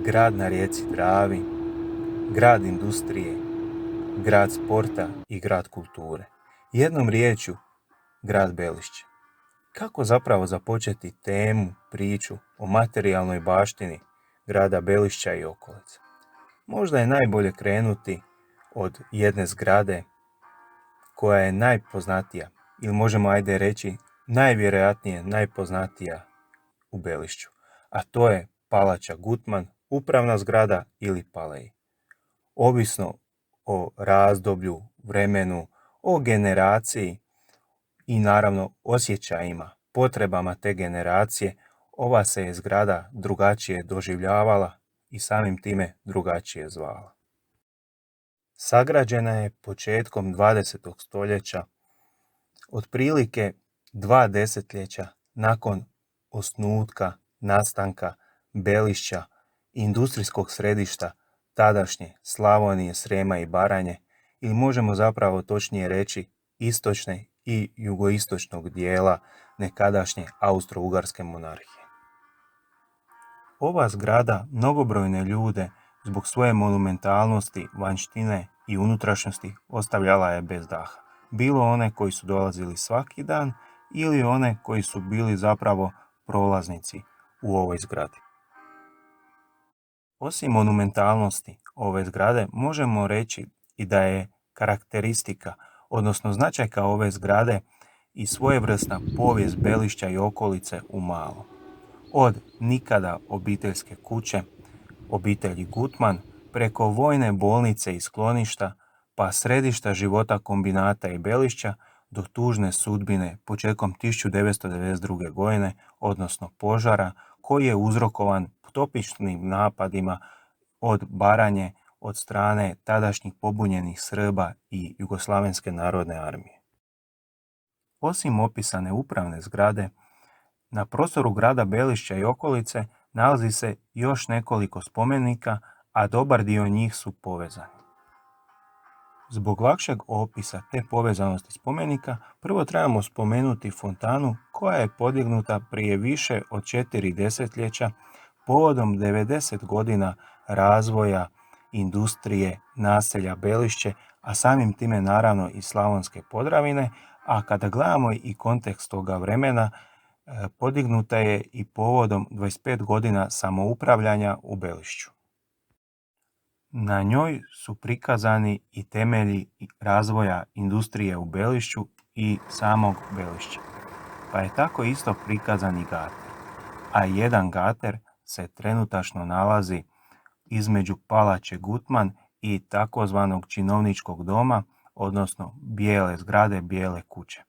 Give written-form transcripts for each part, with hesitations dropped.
grad na rijeci Dravi, grad industrije, grad sporta i grad kulture. Jednom riječju, grad Belišće. Kako zapravo započeti temu, priču o materijalnoj baštini grada Belišća i okolice? Možda je najbolje krenuti od jedne zgrade koja je najpoznatija, ili možemo reći najvjerojatnije najpoznatija u Belišću, a to je Palača Gutman, upravna zgrada ili Palej. Ovisno o razdoblju, vremenu, o generaciji i naravno osjećajima, potrebama te generacije, ova se je zgrada drugačije doživljavala i samim time drugačije zvala. Sagrađena je početkom 20. stoljeća, otprilike 2 desetljeća nakon osnutka, nastanka Belišća, industrijskog središta tadašnje Slavonije, Srijema i Baranje, ili možemo zapravo točnije reći istočne i jugoistočnog dijela nekadašnje Austro-Ugarske monarhije. Ova zgrada mnogobrojne ljude zbog svoje monumentalnosti, vanjštine i unutrašnjosti ostavljala je bez daha. Bilo one koji su dolazili svaki dan ili one koji su bili zapravo prolaznici u ovoj zgradi. Osim monumentalnosti ove zgrade, možemo reći i da je karakteristika, odnosno značajka ove zgrade i svojevrsna povijest Belišća i okolice u malom. Od nikada obiteljske kuće, obitelji Gutman, preko vojne bolnice i skloništa, pa središta života kombinata i Belišća, do tužne sudbine početkom 1992. godine, odnosno požara, koji je uzrokovan topičnim napadima od Baranje od strane tadašnjih pobunjenih Srba i Jugoslavenske narodne armije. Osim opisane upravne zgrade, na prostoru grada Belišća i okolice nalazi se još nekoliko spomenika, a dobar dio njih su povezani. Zbog lakšeg opisa te povezanosti spomenika, prvo trebamo spomenuti fontanu koja je podignuta prije više od 4 desetljeća povodom 90 godina razvoja industrije naselja Belišće, a samim time naravno i Slavonske Podravine, a kada gledamo i kontekst toga vremena, podignuta je i povodom 25 godina samoupravljanja u Belišću. Na njoj su prikazani i temelji razvoja industrije u Belišću i samog Belišća, pa je tako isto prikazan i gater, a jedan gater se trenutačno nalazi između Palače Gutman i takozvanog činovničkog doma, odnosno bijele zgrade, bijele kuće.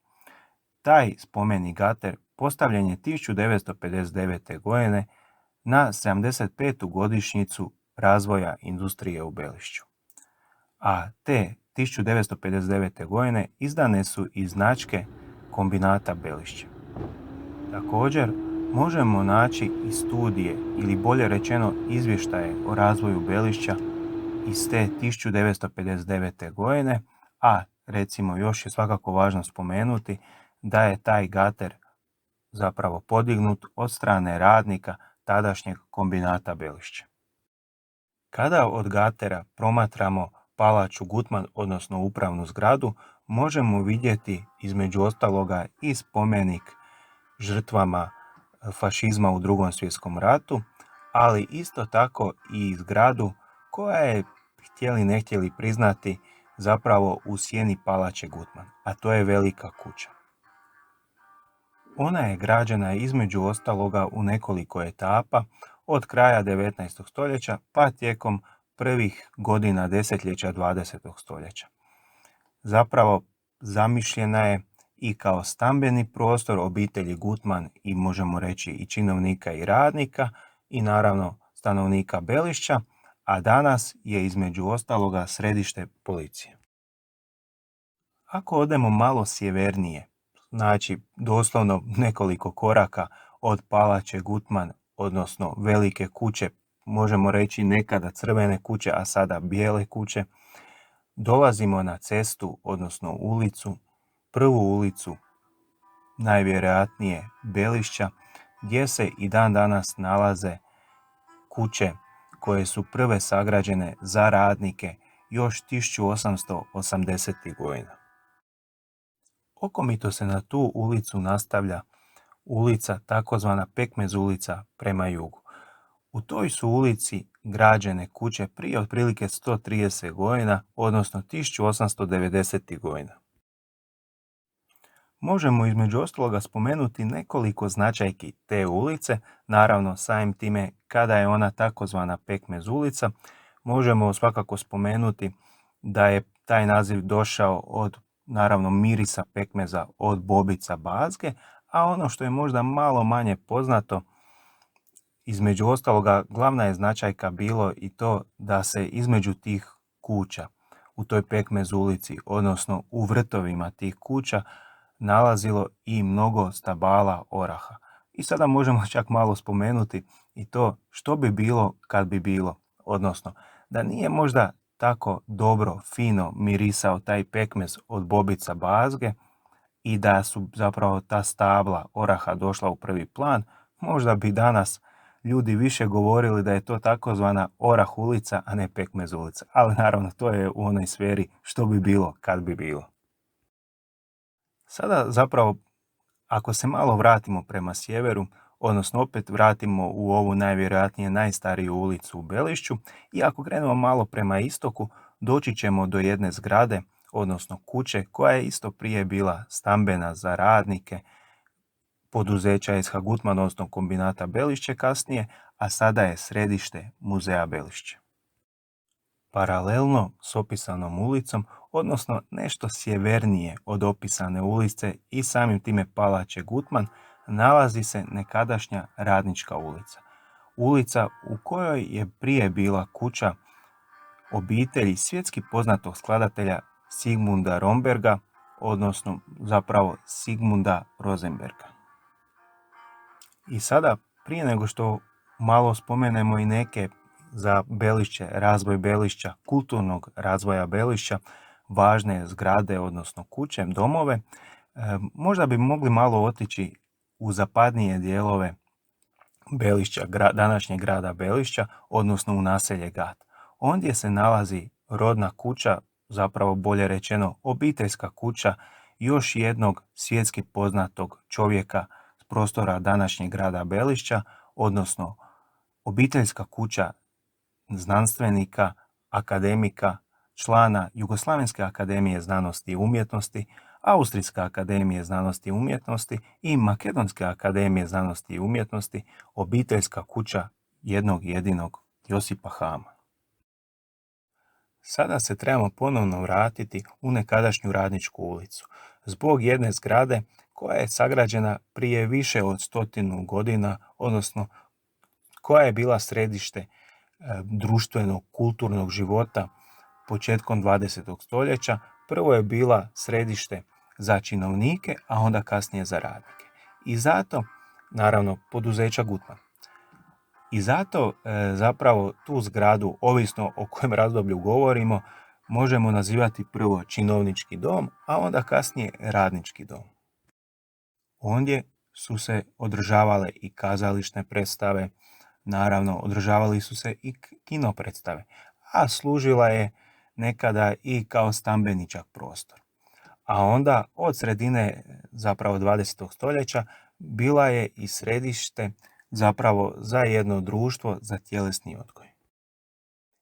Taj spomeni gater postavljen je 1959. godine na 75. godišnjicu razvoja industrije u Belišću. A te 1959. godine izdane su i značke kombinata Belišće. Također, možemo naći i studije, ili bolje rečeno izvještaje o razvoju Belišća iz te 1959. godine, a recimo još je svakako važno spomenuti da je taj gater zapravo podignut od strane radnika tadašnjeg kombinata Belišće. Kada od gatera promatramo Palaču Gutman, odnosno upravnu zgradu, možemo vidjeti između ostaloga i spomenik žrtvama fašizma u Drugom svjetskom ratu, ali isto tako i zgradu koja je, htjeli ne htjeli priznati, zapravo u sjeni Palače Gutman, a to je velika kuća. Ona je građena između ostaloga u nekoliko etapa od kraja 19. stoljeća pa tijekom prvih godina desetljeća 20. stoljeća. Zapravo zamišljena je i kao stambeni prostor obitelji Gutman i možemo reći i činovnika i radnika i naravno stanovnika Belišća, a danas je između ostaloga središte policije. Ako odemo malo sjevernije, znači doslovno nekoliko koraka od Palače Gutman, odnosno velike kuće, možemo reći nekada crvene kuće, a sada bijele kuće, dolazimo na cestu, odnosno ulicu, prvu ulicu najvjerojatnije Belišća, gdje se i dan danas nalaze kuće koje su prve sagrađene za radnike još 1880. godina. Okomito se na tu ulicu nastavlja ulica, takozvana Pekmez ulica prema jugu. U toj su ulici građene kuće prije otprilike 130 godina, odnosno 1890. godina. Možemo između ostaloga spomenuti nekoliko značajki te ulice, naravno samim time kada je ona takozvana Pekmez ulica, možemo svakako spomenuti da je taj naziv došao od naravno mirisa pekmeza od bobica Bazge, a ono što je možda malo manje poznato, između ostaloga glavna je značajka bilo i to da se između tih kuća u toj Pekmez ulici, odnosno u vrtovima tih kuća, nalazilo i mnogo stabala oraha. I sada možemo čak malo spomenuti i to što bi bilo kad bi bilo, odnosno da nije možda tako dobro, fino mirisao taj pekmez od bobica Bazge i da su zapravo ta stabla oraha došla u prvi plan, možda bi danas ljudi više govorili da je to takozvana orah ulica, a ne Pekmez ulica. Ali naravno to je u onoj sferi što bi bilo kad bi bilo. Sada zapravo, ako se malo vratimo prema sjeveru, odnosno opet vratimo u ovu najvjerojatnije najstariju ulicu u Belišću i ako krenemo malo prema istoku, doći ćemo do jedne zgrade, odnosno kuće koja je isto prije bila stambena za radnike poduzeća SH Gutman, odnosno kombinata Belišće kasnije, a sada je središte muzeja Belišće. Paralelno s opisanom ulicom, odnosno nešto sjevernije od opisane ulice i samim time palače Gutman, nalazi se nekadašnja Radnička ulica. Ulica u kojoj je prije bila kuća obitelji svjetski poznatog skladatelja Sigmunda Romberga, odnosno zapravo Sigmunda Rosenberga. I sada, prije nego što malo spomenemo i neke za Belišće, razvoj Belišća, kulturnog razvoja Belišća, važne zgrade, odnosno kuće, domove, možda bi mogli malo otići u zapadnije dijelove Belišća, današnjeg grada Belišća, odnosno u naselje Gat. Ondje se nalazi rodna kuća, zapravo bolje rečeno obiteljska kuća još jednog svjetski poznatog čovjeka s prostora današnjeg grada Belišća, odnosno obiteljska kuća znanstvenika, akademika, člana Jugoslavenske akademije znanosti i umjetnosti, Austrijske akademije znanosti i umjetnosti i Makedonske akademije znanosti i umjetnosti, obiteljska kuća jednog jedinog Josipa Hama. Sada se trebamo ponovno vratiti u nekadašnju Radničku ulicu, zbog jedne zgrade koja je sagrađena prije više od 100 godina, odnosno koja je bila središte društvenog, kulturnog života početkom 20. stoljeća. Prvo je bila središte za činovnike, a onda kasnije za radnike. I zato, naravno, poduzeća Gutman. I zato zapravo tu zgradu, ovisno o kojem razdoblju govorimo, možemo nazivati prvo činovnički dom, a onda kasnije radnički dom. Ondje su se održavale i kazališne predstave, naravno održavali su se i kino predstave, a služila je nekada i kao stambeničak prostor. A onda od sredine zapravo 20. stoljeća bila je i središte zapravo za jedno društvo za tjelesni odgoj.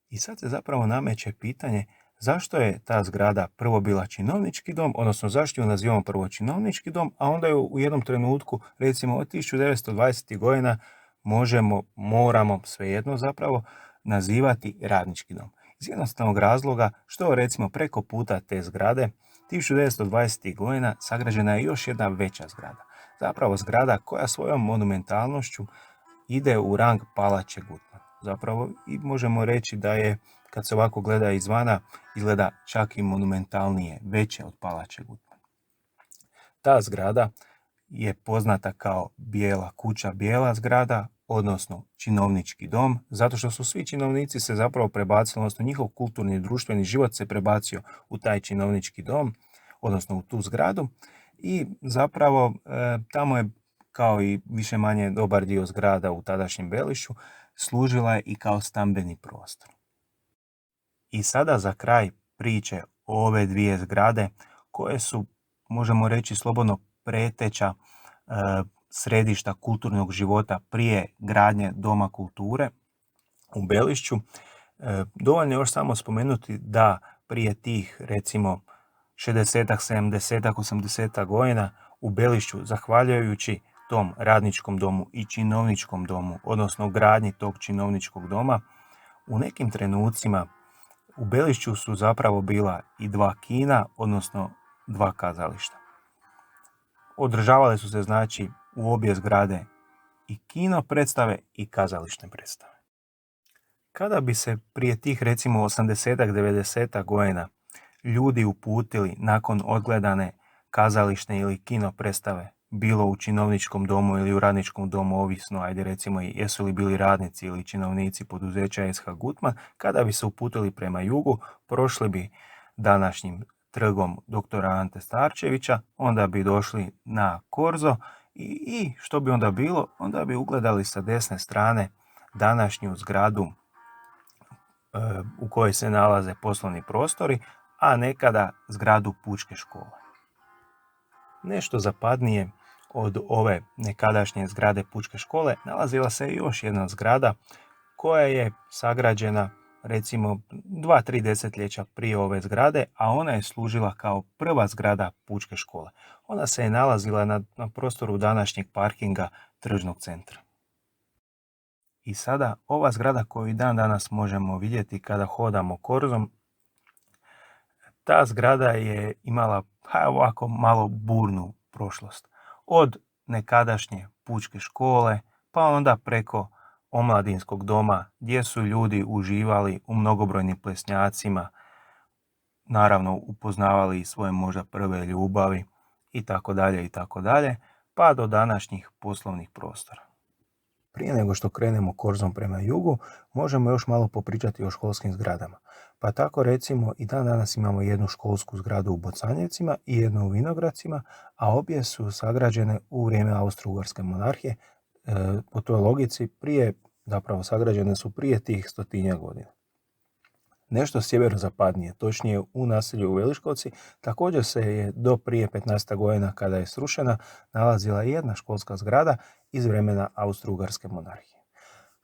I sad se zapravo nameće pitanje zašto je ta zgrada prvo bila činovnički dom, odnosno zašto ju nazivamo prvo činovnički dom, a onda ju u jednom trenutku, recimo od 1920. godina, moramo svejedno zapravo nazivati radnički dom. Iz jednostavnog razloga što recimo preko puta te zgrade 1920. godina sagrađena je još jedna veća zgrada. Zapravo zgrada koja svojom monumentalnošću ide u rang palače Gutman. Zapravo i možemo reći da je, kad se ovako gleda izvana, izgleda čak i monumentalnije, veće od palače Gutman. Ta zgrada je poznata kao bijela kuća, bijela zgrada, odnosno činovnički dom, zato što su svi činovnici se zapravo prebacili, odnosno njihov kulturni i društveni život se prebacio u taj činovnički dom, odnosno u tu zgradu, i zapravo tamo je, kao i više manje dobar dio zgrada u tadašnjem Belišću, služila je i kao stambeni prostor. I sada za kraj priče o ove dvije zgrade koje su, možemo reći slobodno, preteča središta kulturnog života prije gradnje Doma kulture u Belišću. Dovoljno je još samo spomenuti da prije tih, recimo, 60-ak, 70-ak, 80-ak godina u Belišću, zahvaljujući tom radničkom domu i činovničkom domu, odnosno gradnji tog činovničkog doma, u nekim trenucima u Belišću su zapravo bila i 2 kina, odnosno 2 kazališta. Održavale su se znači u obje zgrade i kino predstave i kazališne predstave. Kada bi se prije tih recimo 80-ak, 90-ak godina ljudi uputili nakon odgledane kazališne ili kino predstave, bilo u činovničkom domu ili u radničkom domu, ovisno, ajde recimo, jesu li bili radnici ili činovnici poduzeća SH Gutman, kada bi se uputili prema jugu, prošli bi današnjim trgom doktora Ante Starčevića, onda bi došli na Korzo i što bi onda bilo? Onda bi ugledali sa desne strane današnju zgradu u kojoj se nalaze poslovni prostori, a nekada zgradu Pučke škole. Nešto zapadnije od ove nekadašnje zgrade Pučke škole nalazila se još jedna zgrada koja je sagrađena recimo 2-3 desetljeća prije ove zgrade, a ona je služila kao prva zgrada Pučke škole. Ona se je nalazila na prostoru današnjeg parkinga tržnog centra. I sada ova zgrada koju i dan danas možemo vidjeti kada hodamo Korzom, ta zgrada je imala ovako malo burnu prošlost. Od nekadašnje Pučke škole, pa onda preko omladinskog doma gdje su ljudi uživali u mnogobrojnim plesnjacima, naravno upoznavali svoje možda prve ljubavi itd., pa do današnjih poslovnih prostora. Prije nego što krenemo Korzom prema jugu, možemo još malo popričati o školskim zgradama. Pa tako recimo i dan danas imamo jednu školsku zgradu u Bocanjevcima i jednu u Vinogradcima, a obje su sagrađene u vrijeme Austro-Ugarske monarhije. Po toj logici sagrađene su prije tih 100 godina. Nešto sjeverozapadnije, točnije u naselju u Veliškovci, također se je do prije 15 godina kada je srušena nalazila jedna školska zgrada iz vremena Austro-Ugarske monarhije.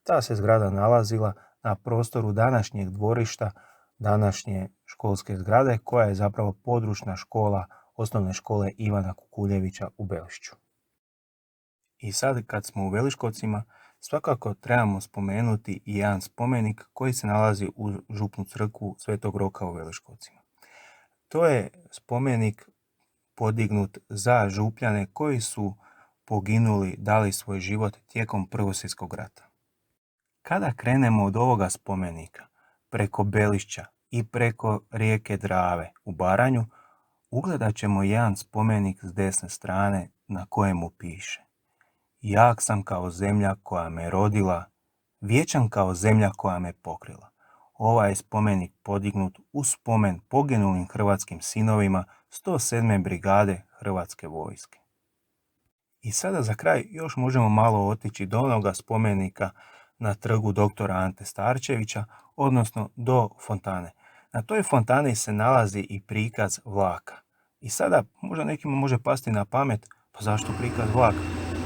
Ta se zgrada nalazila na prostoru današnjeg dvorišta, današnje školske zgrade, koja je zapravo područna škola osnovne škole Ivana Kukuljevića u Belišću. I sad kad smo u Veliškovcima, svakako trebamo spomenuti i jedan spomenik koji se nalazi u župnu crkvu Svetog Roka u Veliškovcima. To je spomenik podignut za župljane koji su poginuli, dali svoj život tijekom Prvog svjetskog rata. Kada krenemo od ovoga spomenika preko Belišća i preko rijeke Drave u Baranju, ugledat ćemo jedan spomenik s desne strane na kojemu piše: Jak sam kao zemlja koja me rodila, vječan kao zemlja koja me pokrila. Ovaj je spomenik podignut u spomen poginulim hrvatskim sinovima 107. brigade Hrvatske vojske. I sada za kraj još možemo malo otići do onoga spomenika na trgu doktora Ante Starčevića, odnosno do fontane. Na toj fontani se nalazi i prikaz vlaka. I sada možda nekima može pasti na pamet, pa zašto prikaz vlaka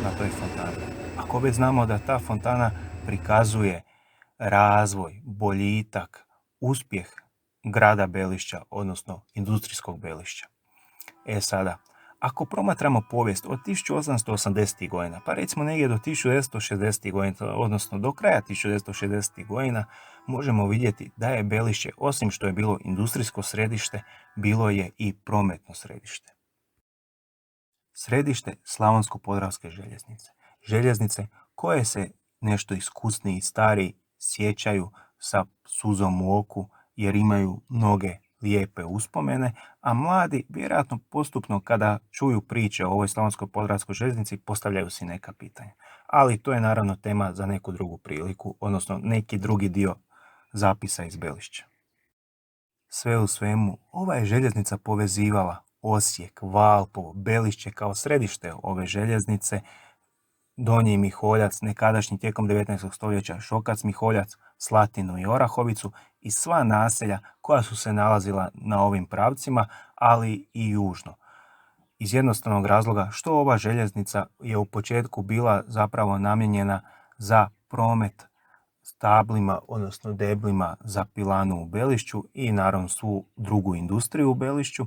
na toj fontani? Ako već znamo da ta fontana prikazuje razvoj, boljitak, uspjeh grada Belišća, odnosno industrijskog Belišća. Sada, ako promatramo povijest od 1880. godina, pa recimo negdje do 1960. godina, odnosno do kraja 1960. godina, možemo vidjeti da je Belišće, osim što je bilo industrijsko središte, bilo je i prometno središte. Središte Slavonsko-podravske željeznice. Željeznice koje se nešto iskusniji i stariji sjećaju sa suzom u oku jer imaju mnoge lijepe uspomene, a mladi vjerojatno postupno kada čuju priče o ovoj Slavonsko-podravskoj željeznici postavljaju si neka pitanja. Ali to je naravno tema za neku drugu priliku, odnosno neki drugi dio zapisa iz Belišća. Sve u svemu, ova je željeznica povezivala Osijek, Valpovo, Belišće kao središte ove željeznice Donji Miholjac, nekadašnji tijekom 19. stoljeća Šokac Miholjac, Slatinu i Orahovicu i sva naselja koja su se nalazila na ovim pravcima, ali i južno. Iz jednostavnog razloga što ova željeznica je u početku bila zapravo namijenjena za promet stablima, odnosno deblima za pilanu u Belišću i naravno svu drugu industriju u Belišću,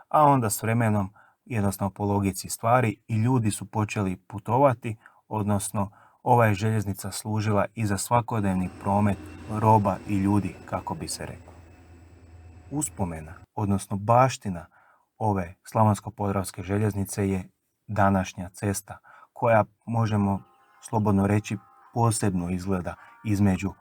a onda s vremenom jednostavno po logici stvari i ljudi su počeli putovati, odnosno ova je željeznica služila i za svakodnevni promet roba i ljudi, kako bi se reklo. Uspomena, odnosno baština ove Slavonsko-podravske željeznice je današnja cesta koja, možemo slobodno reći, posebno izgleda između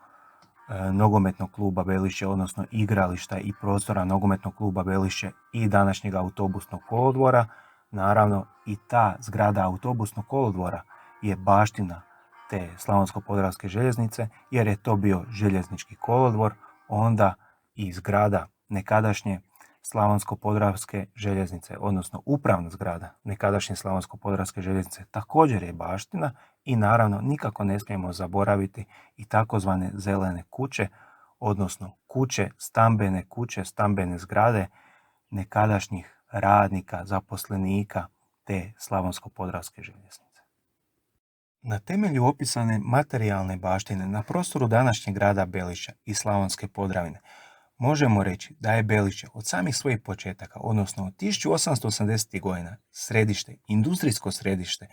nogometnog kluba Belišće, odnosno igrališta i prostora nogometnog kluba Belišće i današnjeg autobusnog kolodvora. Naravno i ta zgrada autobusnog kolodvora je baština te Slavonsko-podravske željeznice, jer je to bio željeznički kolodvor, onda i zgrada nekadašnje Slavonsko-podravske željeznice, odnosno upravna zgrada nekadašnje Slavonsko-podravske željeznice također je baština i naravno nikako ne smijemo zaboraviti i takozvane zelene kuće, odnosno kuće, stambene zgrade nekadašnjih radnika, zaposlenika te Slavonsko-podravske željeznice. Na temelju opisane materijalne baštine na prostoru današnjeg grada Belišća i Slavonske Podravine možemo reći da je Belišće od samih svojih početaka, odnosno od 1880. godina, industrijsko središte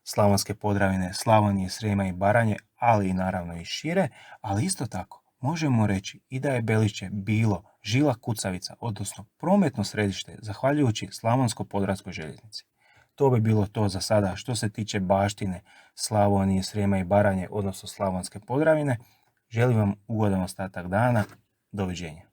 Slavonske Podravine, Slavonije, Srijema i Baranje, ali i naravno i šire, ali isto tako možemo reći i da je Belišće bilo žila kucavica, odnosno prometno središte zahvaljujući Slavonsko-podravskoj željeznici. To bi bilo to za sada što se tiče baštine Slavonije, Srijema i Baranje, odnosno Slavonske Podravine. Želim vam ugodan ostatak dana. Doviđenja.